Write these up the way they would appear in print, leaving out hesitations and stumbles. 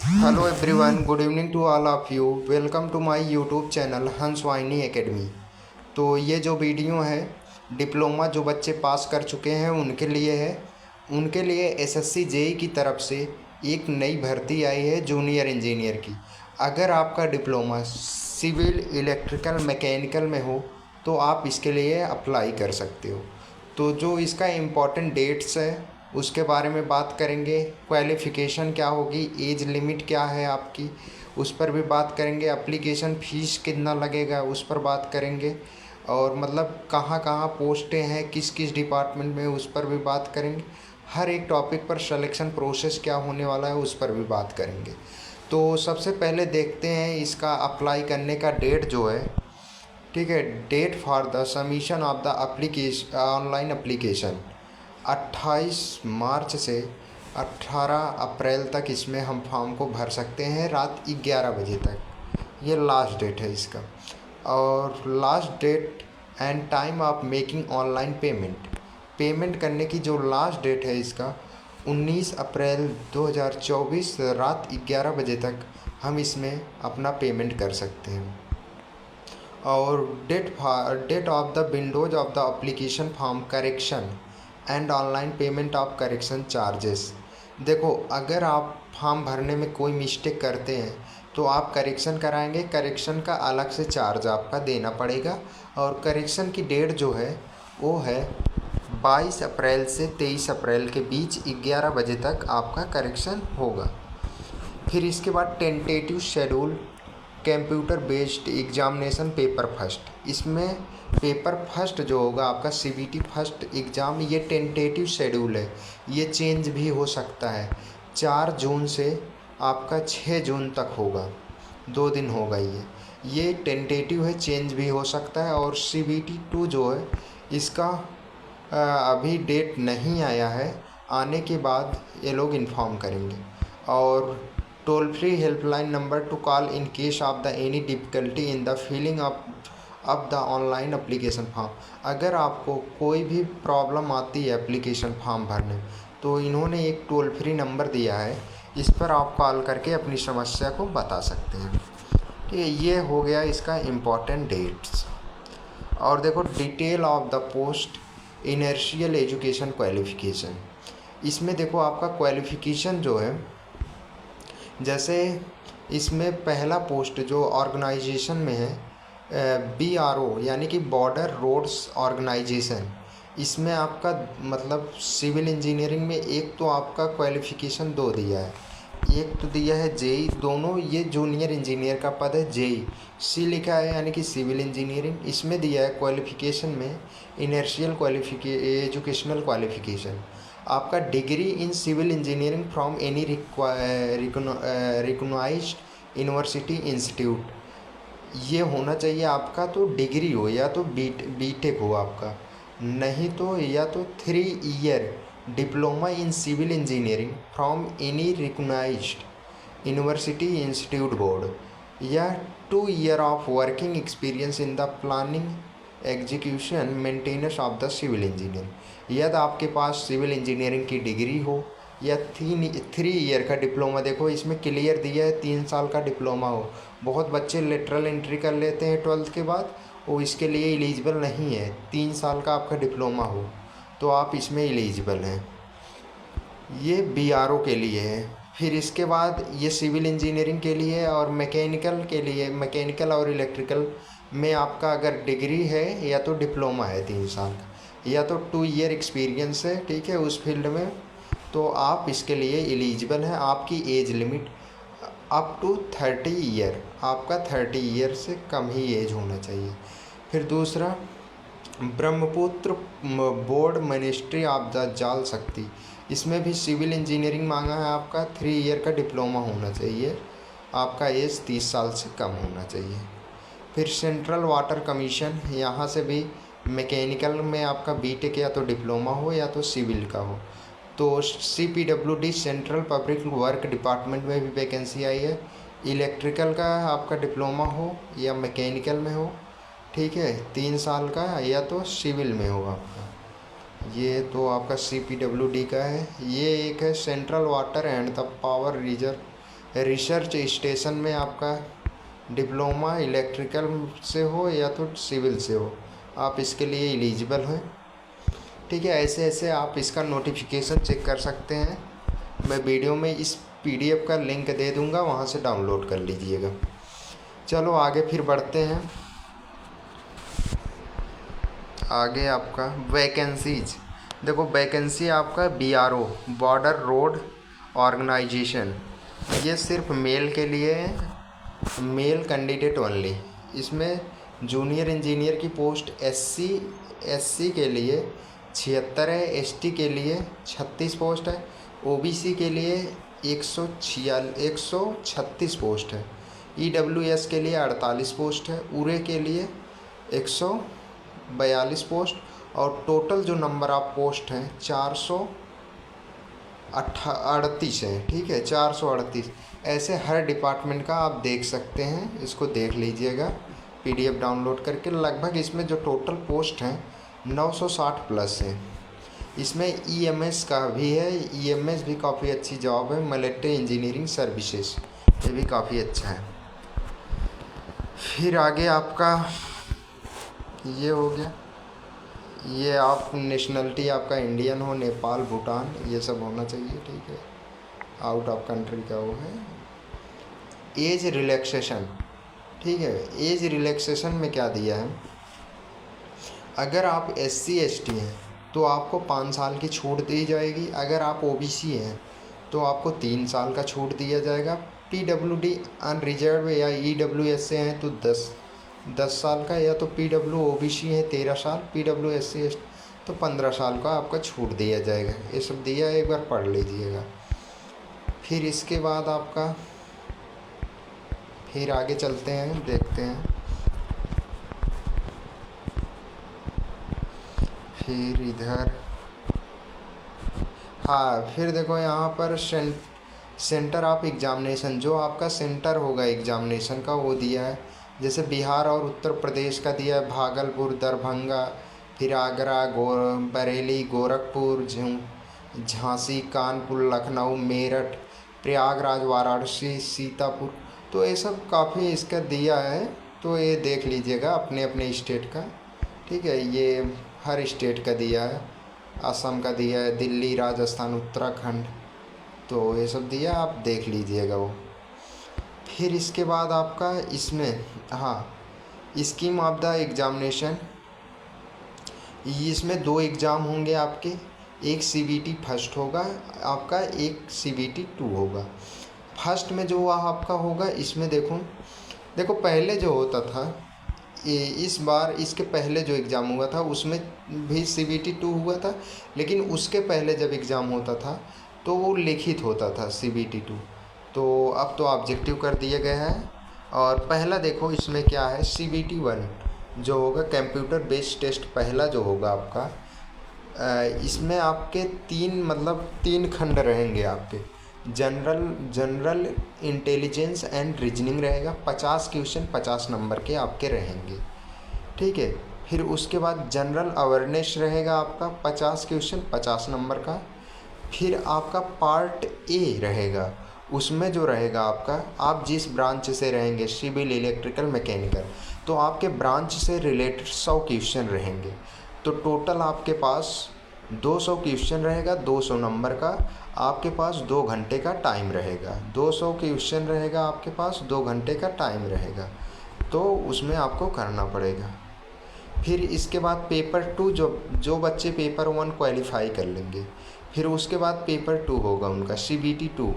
Hello everyone, good evening to all of you. Welcome to my YouTube channel हंस वाहिनी academy. तो ये जो वीडियो है डिप्लोमा जो बच्चे पास कर चुके हैं उनके लिए है। उनके लिए एसएससी जेई की तरफ से एक नई भर्ती आई है जूनियर इंजीनियर की। अगर आपका डिप्लोमा सिविल इलेक्ट्रिकल मैकेनिकल में हो तो आप इसके लिए अप्लाई कर सकते हो। तो जो इसका इम्पोर्टेंट डेट्स है उसके बारे में बात करेंगे। क्वालिफ़िकेशन क्या होगी, एज लिमिट क्या है आपकी, उस पर भी बात करेंगे। एप्लीकेशन फ़ीस कितना लगेगा उस पर बात करेंगे। और मतलब कहाँ कहाँ पोस्टें हैं, किस किस डिपार्टमेंट में, उस पर भी बात करेंगे। हर एक टॉपिक पर सिलेक्शन प्रोसेस क्या होने वाला है उस पर भी बात करेंगे। तो सबसे पहले देखते हैं इसका अप्लाई करने का डेट जो है। ठीक है, date for the submission of the application online application 28 March से 18 अप्रैल तक इसमें हम फॉर्म को भर सकते हैं रात 11 बजे तक। ये लास्ट डेट है इसका। और last date and time of making online payment करने की जो लास्ट डेट है इसका 19 अप्रैल 2024 रात 11 बजे तक हम इसमें अपना पेमेंट कर सकते हैं। और date of the windows of the application form correction and online payment of correction charges. देखो, अगर आप फॉर्म भरने में कोई मिस्टेक करते हैं तो आप करेक्शन कराएंगे, करेक्शन का अलग से चार्ज आपका देना पड़ेगा। और करेक्शन की डेट जो है वो है 22 अप्रैल से 23 अप्रैल के बीच 11 बजे तक आपका करेक्शन होगा। फिर इसके बाद tentative schedule computer based examination paper first. इसमें पेपर फर्स्ट जो होगा आपका सीबीटी फर्स्ट एग्ज़ाम, ये टेंटेटिव शेड्यूल है, ये चेंज भी हो सकता है। 4 जून से आपका 6 जून तक होगा, 2 दिन होगा। ये टेंटेटिव है, चेंज भी हो सकता है। और सीबीटी 2 जो है इसका अभी डेट नहीं आया है, आने के बाद ये लोग इन्फॉर्म करेंगे। और toll free helpline number to call in case of the any difficulty in the filling up the online application form. अगर आपको कोई भी प्रॉब्लम आती है एप्लीकेशन फॉर्म भरने में तो इन्होंने एक टोल फ्री नंबर दिया है, इस पर आप कॉल करके अपनी समस्या को बता सकते हैं। ठीक है, ये हो गया इसका इम्पोर्टेंट डेट्स। और देखो, डिटेल ऑफ द पोस्ट इनर्शियल एजुकेशन क्वालिफ़िकेशन। इसमें देखो आपका क्वालिफ़िकेशन जो है, जैसे इसमें पहला पोस्ट जो ऑर्गेनाइजेशन में है बीआरओ यानी कि बॉर्डर रोड्स ऑर्गेनाइजेशन। इसमें आपका मतलब सिविल इंजीनियरिंग में एक तो आपका क्वालिफ़िकेशन 2 दिया है, एक तो दिया है जेई। दोनों ये जूनियर इंजीनियर का पद है, जेई सी लिखा है यानी कि सिविल इंजीनियरिंग। इसमें दिया है क्वालिफ़िकेशन में इनर्शियल एजुकेशनल क्वालिफ़िकेशन आपका degree in civil engineering from any recognised university institute. ये होना चाहिए आपका, तो डिग्री हो या तो बीटेक हो आपका, नहीं तो या तो 3 year diploma in civil engineering from any recognised university institute board, या 2 year of working experience in the planning execution maintenance of the civil engineering. यदि आपके पास सिविल इंजीनियरिंग की डिग्री हो या 3 ईयर का डिप्लोमा। देखो इसमें क्लियर दिया है 3 साल का डिप्लोमा हो। बहुत बच्चे लेटरल एंट्री कर लेते हैं 12th के बाद, वो इसके लिए एलिजिबल नहीं है। 3 साल का आपका डिप्लोमा हो तो आप इसमें एलिजिबल हैं। ये बीआरओ के लिए है। फिर इसके बाद ये सिविल इंजीनियरिंग के लिए और मैकेनिकल के लिए, मैकेनिकल और इलेक्ट्रिकल में आपका अगर डिग्री है या तो डिप्लोमा है 3 साल का, या तो 2 ईयर एक्सपीरियंस है, ठीक है, उस फील्ड में, तो आप इसके लिए एलिजिबल हैं। आपकी age limit up to 30 year, आपका 30 ईयर से कम ही एज होना चाहिए। फिर दूसरा, Brahmaputra board ministry of the जल शक्ति। इसमें भी सिविल इंजीनियरिंग मांगा है आपका, 3 ईयर का डिप्लोमा होना चाहिए, आपका एज 30 साल से कम होना चाहिए। फिर सेंट्रल वाटर कमीशन, यहाँ से भी मैकेनिकल में आपका बीटेक या तो डिप्लोमा हो या तो सिविल का हो। तो CPWD central public work department में भी वैकेंसी आई है। इलेक्ट्रिकल का आपका डिप्लोमा हो या मैकेनिकल में हो, ठीक है, 3 साल का, या तो सिविल में हो आपका। ये तो आपका CPWD का है। ये एक है central water and the power reserve research station में आपका डिप्लोमा इलेक्ट्रिकल से हो या तो सिविल से हो, आप इसके लिए एलिजिबल हैं। ठीक है, ऐसे ऐसे आप इसका नोटिफिकेशन चेक कर सकते हैं। मैं वीडियो में इस PDF का लिंक दे दूंगा, वहाँ से डाउनलोड कर लीजिएगा। चलो आगे फिर बढ़ते हैं। आगे आपका वैकेंसीज देखो, वैकेंसी आपका BRO बॉर्डर रोड ऑर्गेनाइजेशन, ये सिर्फ मेल के लिए है, मेल कैंडिडेट ओनली। इसमें जूनियर इंजीनियर की पोस्ट SC के लिए 76 है, ST के लिए 36 पोस्ट है, OBC के लिए 136 पोस्ट है, EWS के लिए 48 पोस्ट है, उरे के लिए 142 पोस्ट, और टोटल जो नंबर ऑफ पोस्ट हैं 438 है। ठीक है, 438। ऐसे हर डिपार्टमेंट का आप देख सकते हैं, इसको देख लीजिएगा PDF डाउनलोड करके। लगभग इसमें जो टोटल पोस्ट हैं 960 प्लस है। इसमें EMS का भी है, EMS भी काफ़ी अच्छी जॉब है, मिलिट्री इंजीनियरिंग सर्विसेज, ये भी काफ़ी अच्छा है। फिर आगे आपका ये हो गया, ये आप नेशनलिटी आपका इंडियन हो, नेपाल, भूटान, ये सब होना चाहिए। ठीक है, आउट ऑफ कंट्री का वो है। एज रिलैक्सेशन, ठीक है, एज रिलैक्सेशन में क्या दिया है, अगर आप SC ST हैं तो आपको 5 साल की छूट दी जाएगी, अगर आप OBC हैं तो आपको 3 साल का छूट दिया जाएगा, PWD अनरिजर्व या EWS से हैं तो 10 साल का, या तो PW OBC है 13 साल, PW SC तो 15 साल का आपका छूट दिया जाएगा। ये सब दिया है, एक बार पढ़ लीजिएगा। फिर इसके बाद आपका फिर आगे चलते हैं, देखते हैं। फिर इधर हाँ, फिर देखो यहाँ पर सेंटर ऑफ एग्जामिनेशन, जो आपका सेंटर होगा एग्जामिनेशन का वो दिया है। जैसे बिहार और उत्तर प्रदेश का दिया है, भागलपुर, दरभंगा, फिर आगरा, बरेली, गोरखपुर, झांसी, कानपुर, लखनऊ, मेरठ, प्रयागराज, वाराणसी, सीतापुर, तो ये सब काफ़ी इसका दिया है। तो ये देख लीजिएगा अपने अपने स्टेट का। ठीक है, ये हर स्टेट का दिया है, असम का दिया है, दिल्ली, राजस्थान, उत्तराखंड, तो ये सब दिया, आप देख लीजिएगा वो। फिर इसके बाद आपका इसमें स्कीम ऑफ द एग्ज़ामिनेशन, इसमें 2 एग्ज़ाम होंगे आपके, एक CBT फर्स्ट होगा आपका, एक CBT 2 होगा। फर्स्ट में जो आपका होगा, इसमें देखो पहले जो होता था, इस बार इसके पहले जो एग्ज़ाम हुआ था उसमें भी CBT 2 हुआ था, लेकिन उसके पहले जब एग्ज़ाम होता था तो वो लिखित होता था CBT 2, तो अब तो ऑब्जेक्टिव कर दिया गया है। और पहला देखो इसमें क्या है, CBT 1 जो होगा कंप्यूटर बेस्ड टेस्ट, पहला जो होगा आपका, इसमें आपके 3 खंड रहेंगे आपके। जनरल इंटेलिजेंस एंड रीजनिंग रहेगा, 50 क्वेश्चन 50 नंबर के आपके रहेंगे। ठीक है, फिर उसके बाद जनरल अवेयरनेस रहेगा आपका, 50 क्वेश्चन 50 नंबर का। फिर आपका पार्ट A रहेगा, उसमें जो रहेगा आपका, आप जिस ब्रांच से रहेंगे, सिविल, इलेक्ट्रिकल, मैकेनिकल, तो आपके ब्रांच से रिलेटेड 100 क्वेश्चन रहेंगे। तो टोटल आपके पास 200 क्वेश्चन रहेगा, 200 नंबर का। आपके पास 2 घंटे का टाइम रहेगा, 200 क्वेश्चन रहेगा आपके पास, 2 घंटे का टाइम रहेगा, तो उसमें आपको करना पड़ेगा। फिर इसके बाद पेपर 2, जो बच्चे पेपर 1 क्वालिफाई कर लेंगे, फिर उसके बाद पेपर 2 होगा उनका CBT 2।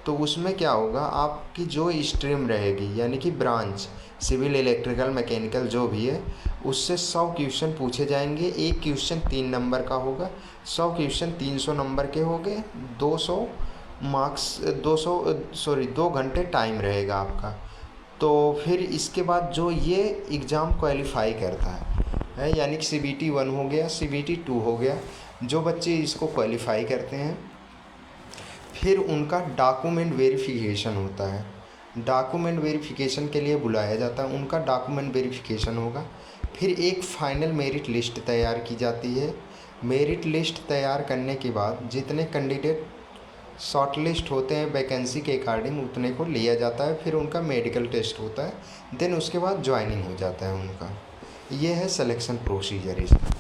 तो उसमें क्या होगा, आपकी जो स्ट्रीम रहेगी यानी कि ब्रांच, सिविल, इलेक्ट्रिकल, मैकेनिकल जो भी है, उससे 100 क्वेश्चन पूछे जाएंगे। एक क्वेश्चन 3 नंबर का होगा, 100 क्वेश्चन 300 नंबर के हो गए, 200 मार्क्स, 2 घंटे टाइम रहेगा आपका। तो फिर इसके बाद जो ये एग्ज़ाम क्वालिफाई करता है यानी कि CBT 1 हो गया, CBT 2 हो गया, जो बच्चे इसको क्वालिफाई करते हैं, फिर उनका डॉक्यूमेंट वेरिफिकेशन होता है। डॉक्यूमेंट वेरिफिकेशन के लिए बुलाया जाता है, उनका डॉक्यूमेंट वेरिफिकेशन होगा। फिर एक फ़ाइनल मेरिट लिस्ट तैयार की जाती है। मेरिट लिस्ट तैयार करने के बाद जितने कैंडिडेट शॉर्ट लिस्ट होते हैं वैकेंसी के अकॉर्डिंग, उतने को लिया जाता है, फिर उनका मेडिकल टेस्ट होता है, देन उसके बाद ज्वाइनिंग हो जाता है उनका। ये है सिलेक्शन प्रोसीजर इसका।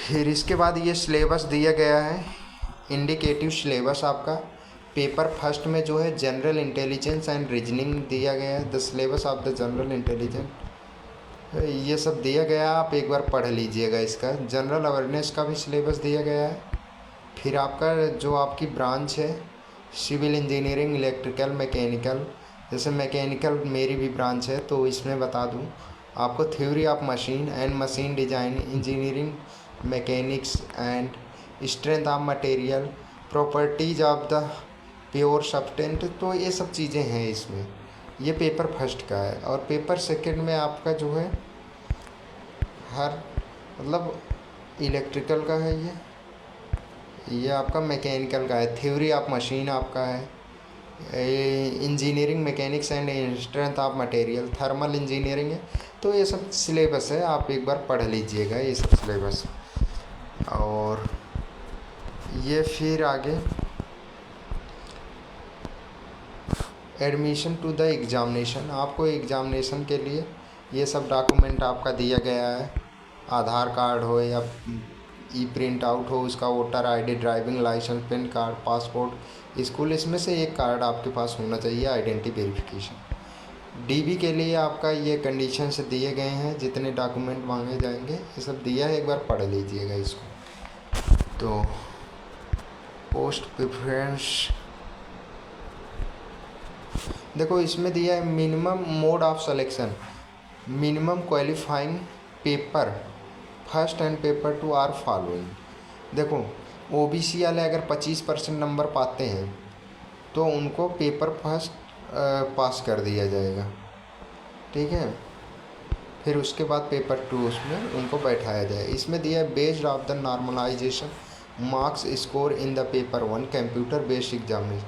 फिर इसके बाद ये सिलेबस दिया गया है, इंडिकेटिव सिलेबस आपका। पेपर फर्स्ट में जो है जनरल इंटेलिजेंस एंड रीजनिंग दिया गया है, the syllabus of the general intelligence, ये सब दिया गया है, आप एक बार पढ़ लीजिएगा इसका। जनरल अवेयरनेस का भी सिलेबस दिया गया है। फिर आपका जो आपकी ब्रांच है सिविल इंजीनियरिंग, इलेक्ट्रिकल, मैकेनिकल, जैसे मैकेनिकल मेरी भी ब्रांच है तो इसमें बता दूं आपको, theory of machine and machine design, engineering mechanics and strength of material, properties of the pure substance, तो ये सब चीज़ें हैं इसमें। ये पेपर फर्स्ट का है। और पेपर सेकंड में आपका जो है हर मतलब इलेक्ट्रिकल का है, ये आपका मैकेनिकल का है, थ्योरी ऑफ मशीन आपका है, engineering mechanics and strength of material, thermal engineering है। तो ये सब सिलेबस है, आप एक बार पढ़ लीजिएगा ये सब सिलेबस। और ये फिर आगे एडमिशन टू द एग्ज़ामिनेशन, आपको एग्ज़ामिनेशन के लिए ये सब डॉक्यूमेंट आपका दिया गया है, आधार कार्ड हो या ई प्रिंट आउट हो उसका, voter ID, driving licence, PAN card, passport, school, इसमें से एक कार्ड आपके पास होना चाहिए, आइडेंटिटी वेरिफिकेशन। डीबी के लिए आपका ये कंडीशन से दिए गए हैं, जितने डॉक्यूमेंट मांगे जाएंगे ये सब दिया है, एक बार पढ़ लीजिएगा इसको। तो पोस्ट प्रेफरेंस देखो इसमें दिया है, minimum mode of selection, minimum qualifying paper first and paper two are following. देखो ओबीसी वाले अगर 25% नंबर पाते हैं तो उनको पेपर फर्स्ट पास कर दिया जाएगा, ठीक है। फिर उसके बाद पेपर 2 उसमें उनको बैठाया जाए। इसमें दिया है based of the normalisation marks score in the paper 1 computer based examination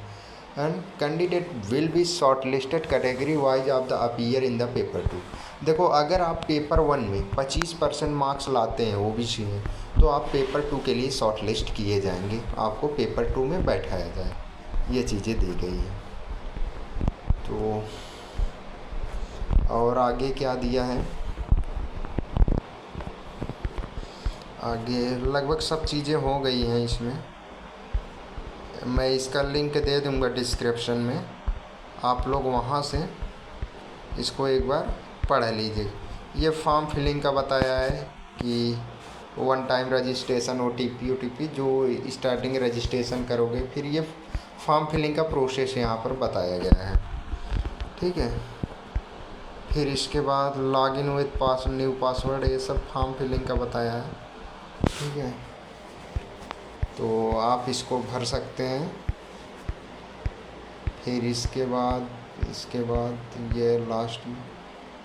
and candidate will be shortlisted category wise of the appear in the paper 2। देखो अगर आप पेपर 1 में 25% मार्क्स लाते हैं ओबीसी में, तो आप पेपर 2 के लिए शॉर्ट लिस्ट किए जाएंगे, आपको पेपर 2 में बैठाया जाए, ये चीज़ें दी गई हैं। तो और आगे क्या दिया है, आगे लगभग सब चीज़ें हो गई हैं इसमें। मैं इसका लिंक दे दूंगा डिस्क्रिप्शन में, आप लोग वहाँ से इसको एक बार पढ़ लीजिए। ये फॉर्म फिलिंग का बताया है कि 1 टाइम रजिस्ट्रेशन, ओटीपी जो स्टार्टिंग रजिस्ट्रेशन करोगे, फिर ये फॉर्म फिलिंग का प्रोसेस यहाँ पर बताया गया है, ठीक है। फिर इसके बाद लॉगिन विद न्यू पासवर्ड, ये सब फॉर्म फिलिंग का बताया है, ठीक है। तो आप इसको भर सकते हैं। फिर इसके बाद ये लास्ट में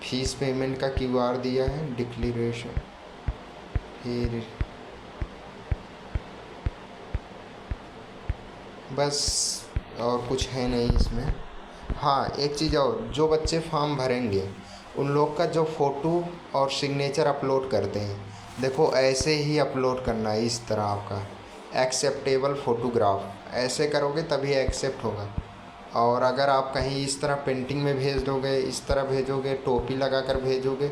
फीस पेमेंट का क्यूआर दिया है, डिक्लेरेशन। फिर बस और कुछ है नहीं इसमें। हाँ एक चीज़ और, जो बच्चे फॉर्म भरेंगे उन लोग का जो फ़ोटो और सिग्नेचर अपलोड करते हैं, देखो ऐसे ही अपलोड करना है, इस तरह आपका एक्सेप्टेबल फ़ोटोग्राफ, ऐसे करोगे तभी एक्सेप्ट होगा। और अगर आप कहीं इस तरह पेंटिंग में भेज दोगे, इस तरह भेजोगे, टोपी लगाकर भेजोगे,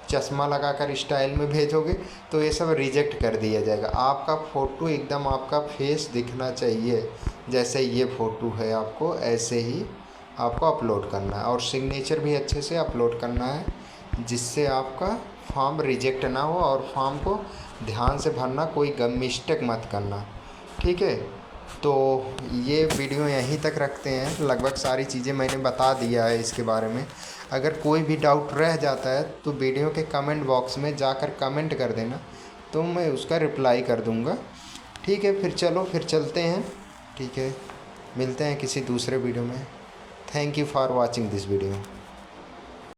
चश्मा लगाकर स्टाइल में भेजोगे, तो ये सब रिजेक्ट कर दिया जाएगा। आपका फ़ोटो एकदम आपका फेस दिखना चाहिए, जैसे ये फ़ोटो है आपको ऐसे ही आपको अपलोड करना है, और सिग्नेचर भी अच्छे से अपलोड करना है, जिससे आपका फॉर्म रिजेक्ट ना हो। और फॉर्म को ध्यान से भरना, कोई मिस्टेक मत करना, ठीक है। तो ये वीडियो यहीं तक रखते हैं, लगभग सारी चीज़ें मैंने बता दिया है इसके बारे में। अगर कोई भी डाउट रह जाता है तो वीडियो के कमेंट बॉक्स में जाकर कमेंट कर देना, तो मैं उसका रिप्लाई कर दूंगा, ठीक है। फिर चलो फिर चलते हैं, ठीक है, मिलते हैं किसी दूसरे वीडियो में। Thank you for watching this video.